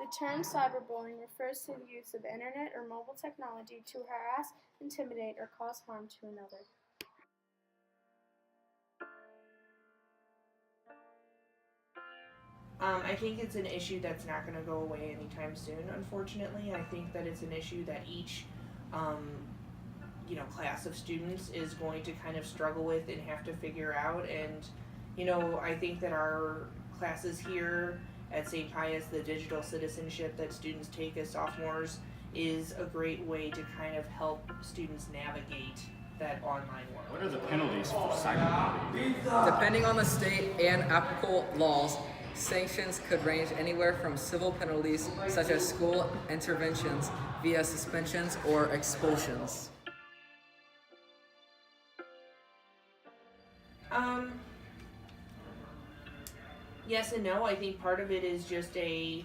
The term cyberbullying refers to the use of internet or mobile technology to harass, intimidate, or cause harm to another. I think it's an issue that's not going to go away anytime soon, unfortunately. I think that it's an issue that each, um, class of students is going to kind of struggle with and have to figure out. And, I think that our classes here at St. Pius, the digital citizenship that students take as sophomores, is a great way to kind of help students navigate that online world. What are the penalties for cyberbullying? Depending on the state and applicable laws, sanctions could range anywhere from civil penalties such as school interventions via suspensions or expulsions. Yes and no. I think part of it is just a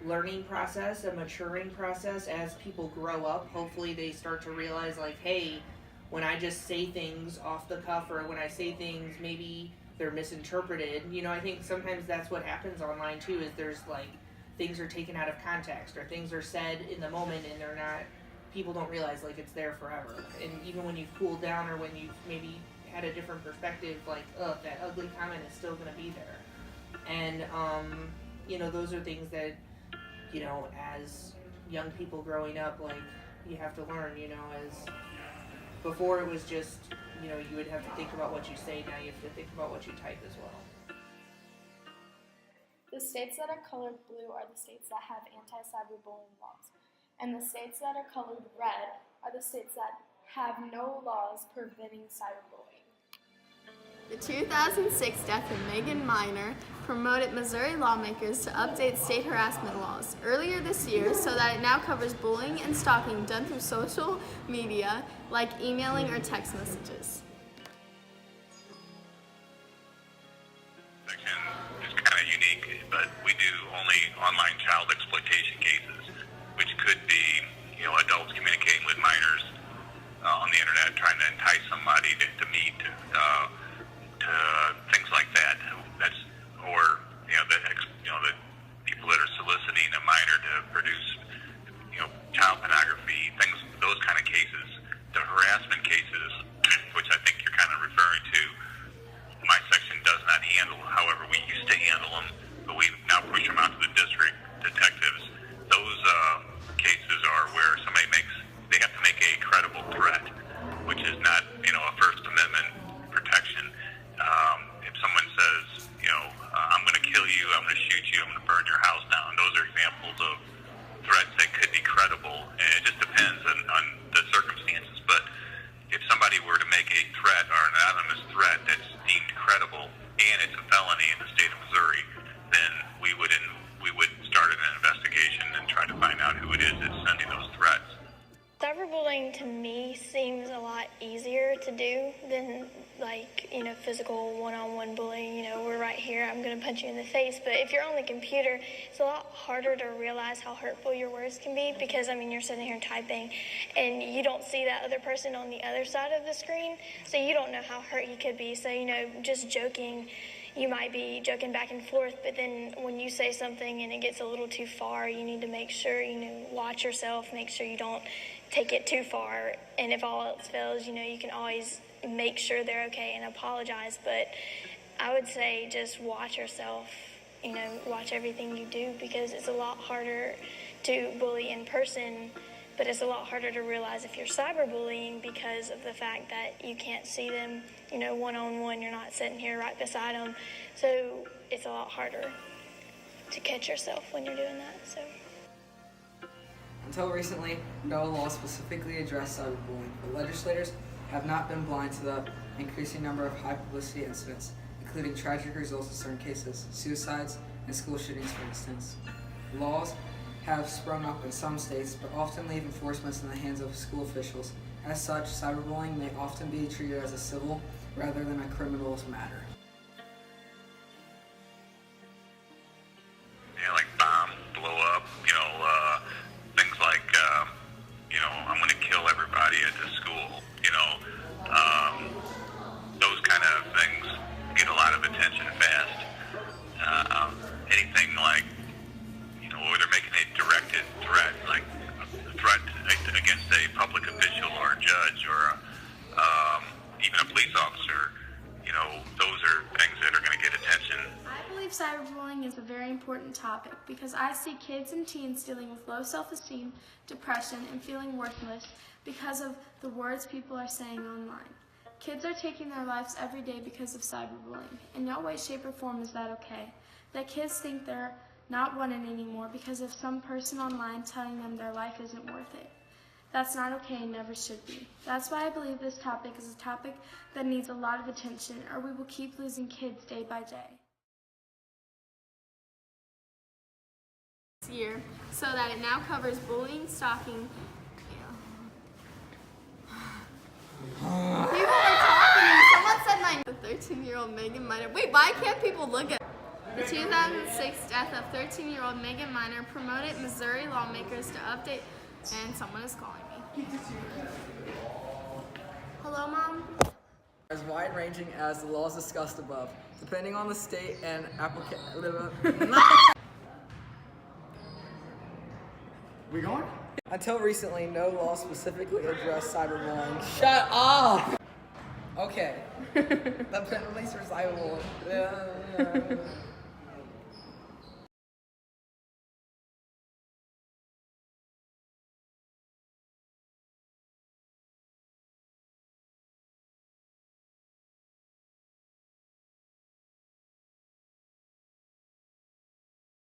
learning process, a maturing process as people grow up. Hopefully they start to realize, like, hey, when I just say things off the cuff or when I say things maybe they're misinterpreted. I think sometimes that's what happens online too, is there's like things are taken out of context or things are said in the moment and they're not, people don't realize like it's there forever. And even when you've cooled down or when you've maybe had a different perspective, like, that ugly comment is still going to be there. And, those are things that, as young people growing up, like, you have to learn, as before it was just, you would have to think about what you say, now you have to think about what you type as well. The states that are colored blue are the states that have anti-cyberbullying laws, and the states that are colored red are the states that have no laws preventing cyberbullying. The 2006 death of Megan Miner promoted Missouri lawmakers to update state harassment laws earlier this year so that it now covers bullying and stalking done through social media like emailing or text messages. Section is kind of unique, but we do only online child exploitation cases, which could be, adults communicating with minors on the internet, trying to entice somebody to meet, to things like that. That's the people that are soliciting a minor to produce, child pornography, things, those kind of cases. The harassment cases, which I think you're kind of referring to, my section does not handle. However, we used to handle them, but we now push them out to the district detectives. Those cases are where they have to make a credible threat, which is not, a First Amendment protection. If someone says, I'm going to kill you, I'm going to shoot you, I'm going to burn your house down, those are examples of threats that could be credible. And it just depends on the circumstances. But if somebody were to make a threat or an anonymous threat that's deemed credible and it's a felony in the state of Missouri, then we would start an investigation and try to find out who it is that's sending those threats. Cyberbullying to me seems a lot easier to do than physical one-on-one bullying. We're right here, I'm going to punch you in the face. But if you're on the computer, it's a lot harder to realize how hurtful your words can be because, you're sitting here typing and you don't see that other person on the other side of the screen. So you don't know how hurt he could be. So, just joking, you might be joking back and forth, but then when you say something and it gets a little too far, you need to make sure, watch yourself, make sure you don't take it too far. And if all else fails, you can always make sure they're okay and apologize. But I would say just watch yourself, watch everything you do, because it's a lot harder to bully in person, but it's a lot harder to realize if you're cyberbullying because of the fact that you can't see them, one-on-one, you're not sitting here right beside them. So it's a lot harder to catch yourself when you're doing that, so. Until recently, no law specifically addressed cyberbullying, but legislators have not been blind to the increasing number of high-publicity incidents, including tragic results in certain cases, suicides, and school shootings, for instance. Laws have sprung up in some states, but often leave enforcement in the hands of school officials. As such, cyberbullying may often be treated as a civil rather than a criminal matter. Like bomb, blow up, things like, I'm going to kill everybody at the school, those kind of things get a lot of attention fast. Anything like, where they're making a cyberbullying is a very important topic because I see kids and teens dealing with low self-esteem, depression, and feeling worthless because of the words people are saying online. Kids are taking their lives every day because of cyberbullying. In no way, shape, or form is that okay. That kids think they're not wanted anymore because of some person online telling them their life isn't worth it. That's not okay and never should be. That's why I believe this topic is a topic that needs a lot of attention, or we will keep losing kids day by day. This year, so that it now covers bullying, stalking. People were talking. Someone said the 13-year-old Megan Minor. Wait, why can't people look at the 2006 death of 13-year-old Megan Minor promoted Missouri lawmakers to update, and someone is calling me. Hello, Mom? As wide-ranging as the laws discussed above, depending on the state and We going? Until recently, no law specifically addressed cyberbullying. Shut up! Okay. The penalties for cyberbullying.